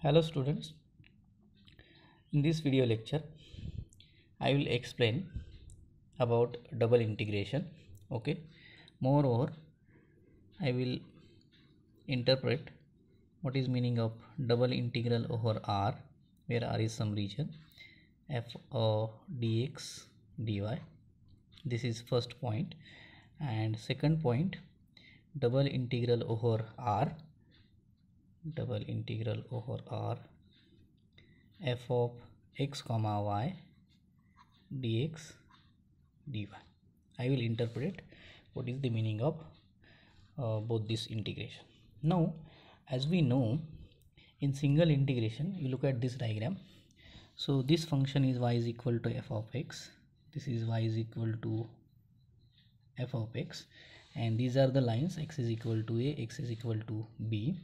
Hello students, in this video lecture I will explain about double integration. Okay, moreover I will interpret what is meaning of double integral over R, where R is some region, f of dx dy. This is first point. And second point, double integral over R, double integral over R, f of x comma y dx dy. I will interpret what is the meaning of both this integration. Now, as we know, in single integration, you look at this diagram. So this function is y is equal to f of x. This is y is equal to f of x, and these are the lines x is equal to a, x is equal to b.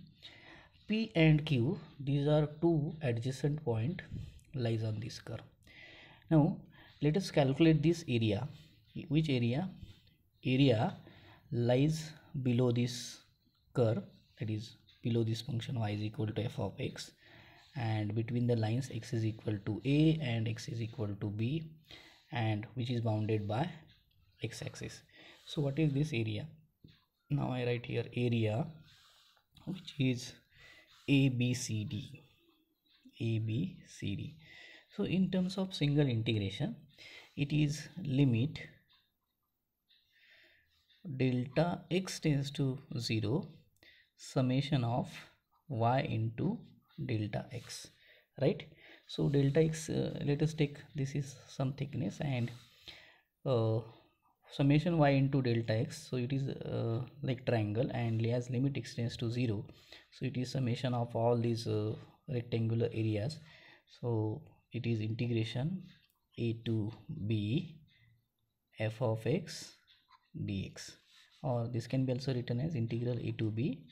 P and Q, these are two adjacent point lies on this curve. Now let us calculate this area. Which area? Area lies below this curve, that is below this function y is equal to f of x, and between the lines x is equal to a and x is equal to b, and which is bounded by x-axis. So what is this area? Now I write here area, which is ABCD. ABCD. So in terms of single integration, it is limit delta x tends to 0 summation of y into delta x, right? So delta x, let us take this is some thickness, and summation y into delta x, so it is like triangle, and as limit x tends to 0, so it is summation of all these rectangular areas. So it is integration a to b f of x dx, or this can be also written as integral a to b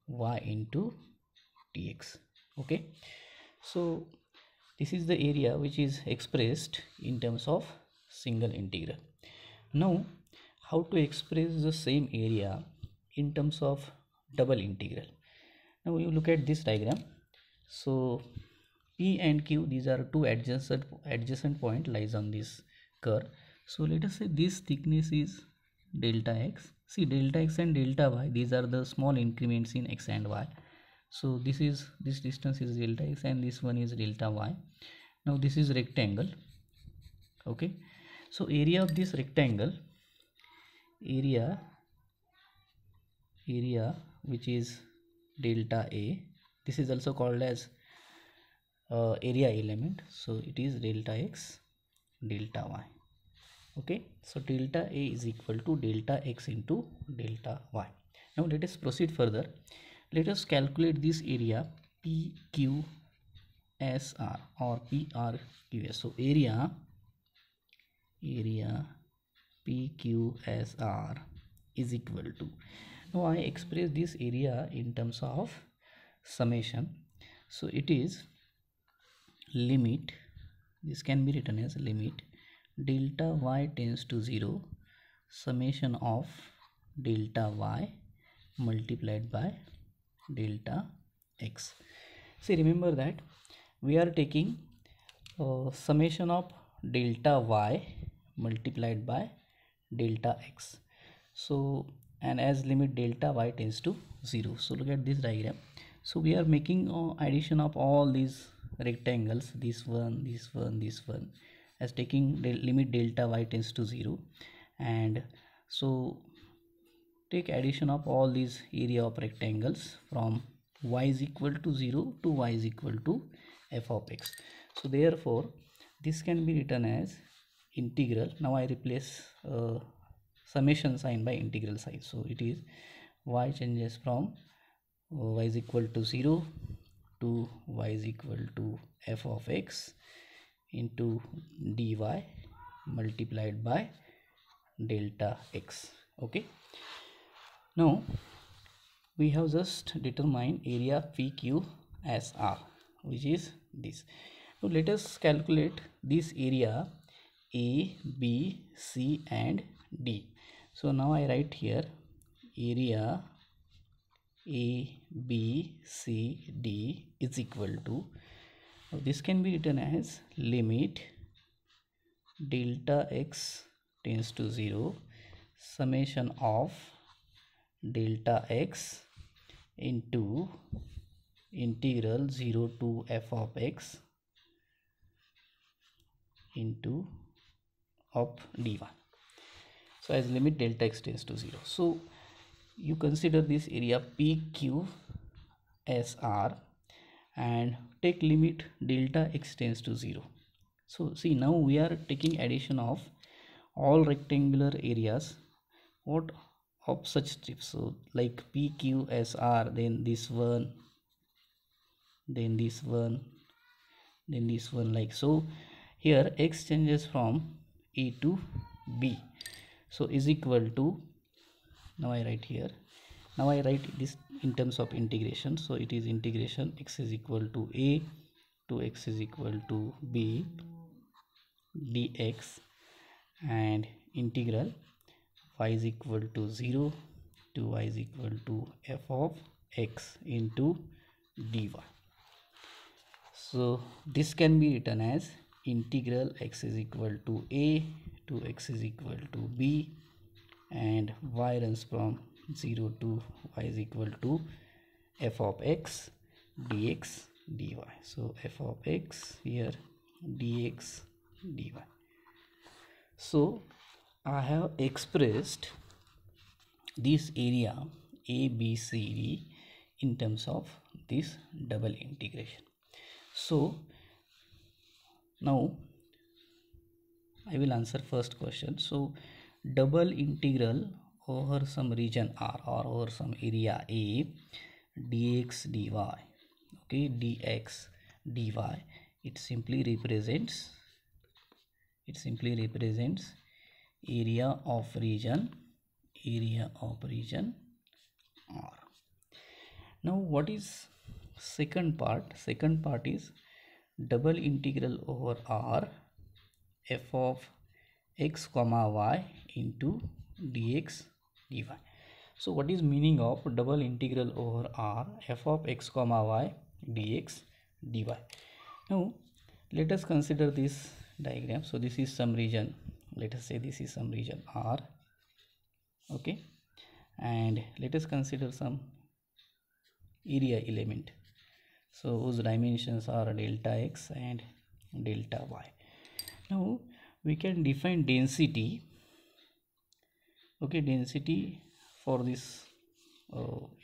y into dx. Okay, so this is the area which is expressed in terms of single integral. Now how to express the same area in terms of double integral? Now you look at this diagram. So P and Q, these are two adjacent point lies on this curve. So let us say this thickness is delta x. See, delta x and delta y, these are the small increments in x and y. So this distance is delta x, and this one is delta y. Now this is rectangle. Okay, so area of this rectangle, area which is delta a, this is also called as area element, so it is delta x delta y. Okay, so delta a is equal to delta x into delta y. Now let us proceed further. Let us calculate this area PQSR or PRQS. So area PQSR is equal to, now I express this area in terms of summation. So it is limit, this can be written as limit delta y tends to 0 summation of delta y multiplied by delta x. See, remember that we are taking summation of delta y multiplied by delta x. So, and as limit delta y tends to 0, so look at this diagram. So we are making addition of all these rectangles, this one, this one, this one, as taking limit delta y tends to 0, and so take addition of all these area of rectangles from y is equal to 0 to y is equal to f of x. So therefore this can be written as integral. Now I replace summation sign by integral sign, so it is y changes from y is equal to 0 to y is equal to f of x into dy multiplied by delta x. Okay, now we have just determined area PQSR, which is this. Now let us calculate this area A, B, C and D. So now I write here area A, B, C, D is equal to, this can be written as limit delta x tends to 0 summation of delta x into integral 0 to f of x into of dy. So as limit delta x tends to 0. So you consider this area PQSR and take limit delta x tends to 0. So see, now we are taking addition of all rectangular areas what of such strips. So like PQSR, then this one, then this one, then this one, like so. Here x changes from A to B, so is equal to, now I write here, now I write this in terms of integration. So it is integration x is equal to A to x is equal to B dx, and integral y is equal to 0 to y is equal to f of x into dy. So this can be written as integral x is equal to A to x is equal to B, and y runs from 0 to y is equal to f of x dx dy. So f of x here dx dy. So I have expressed this area ABCD in terms of this double integration. So now I will answer first question. So double integral over some region R or over some area A dx dy, okay, dx dy, it simply represents area of region R. Now what is second part? Second part is double integral over R f of x comma y into dx dy. So what is meaning of double integral over R f of x comma y dx dy? Now let us consider this diagram. So this is some region, let us say this is some region R, okay, and let us consider some area element, so whose dimensions are delta x and delta y. Now we can define density, okay, density for this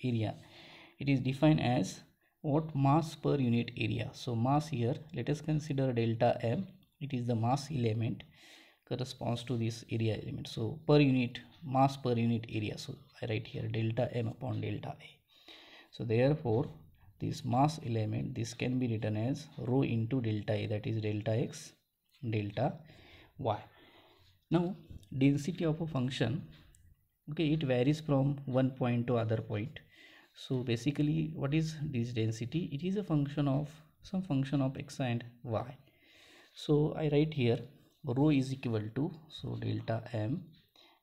area, it is defined as what mass per unit area. So mass here, let us consider delta m, it is the mass element corresponds to this area element. So per unit mass per unit area, so I write here delta m upon delta a. So therefore this mass element, this can be written as rho into delta a, that is delta x delta y. Now density of a function, okay, it varies from one point to other point. So basically what is this density? It is a function of some function of x and y. So I write here rho is equal to, so delta m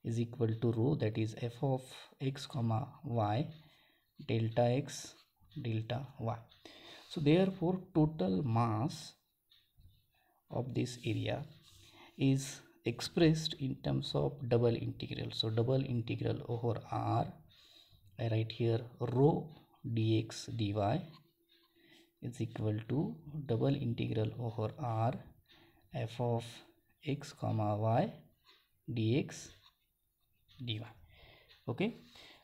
is equal to rho, that is f of x comma y delta x delta y. So therefore total mass of this area is expressed in terms of double integral. So double integral over R, I write here rho dx dy is equal to double integral over R f of x comma y dx dy. Okay,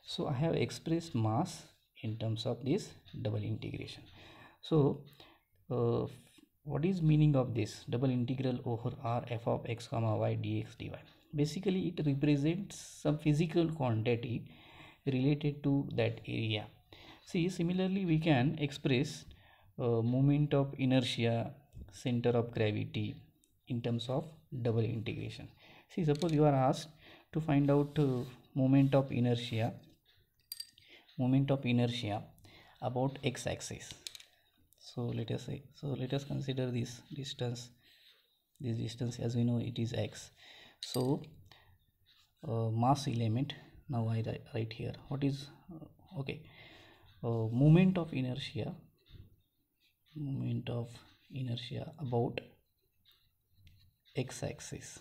so I have expressed mass in terms of this double integration. So what is meaning of this double integral over R f of x comma y dx dy? Basically it represents some physical quantity related to that area. See, similarly we can express moment of inertia, center of gravity in terms of double integration. See, suppose you are asked to find out moment of inertia about x-axis. So let us say, so let us consider this distance as we know it is x. So mass element, now I write here what is okay, moment of inertia about x-axis.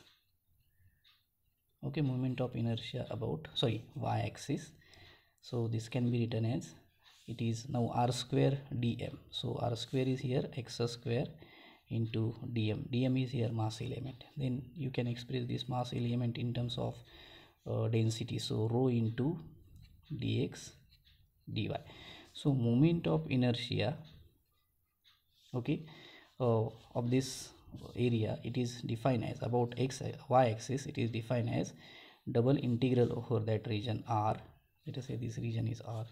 Okay, moment of inertia about y-axis. So this can be written as, it is now r square dm. So r square is here x square into dm is here mass element. Then you can express this mass element in terms of density, so rho into dx dy. So moment of inertia, okay, of this area, it is defined as about y axis, it is defined as double integral over that region r. Let us say this region is r,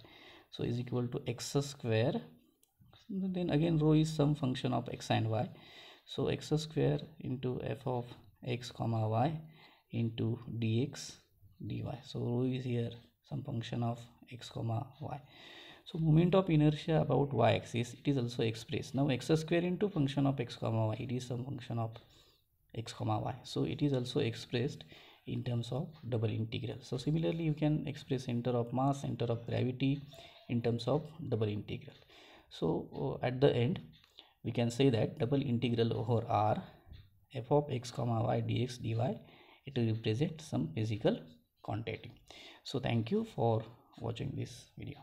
so is equal to x square, then again rho is some function of x and y, so x square into f of x comma y into dx dy. So rho is here some function of x comma y. So moment of inertia about y-axis, it is also expressed now x square into function of x comma y, it is some function of x comma y, so it is also expressed in terms of double integral. So similarly you can express center of mass, center of gravity in terms of double integral. So at the end we can say that double integral over r f of x comma y dx dy, it will represent some physical quantity. So thank you for watching this video.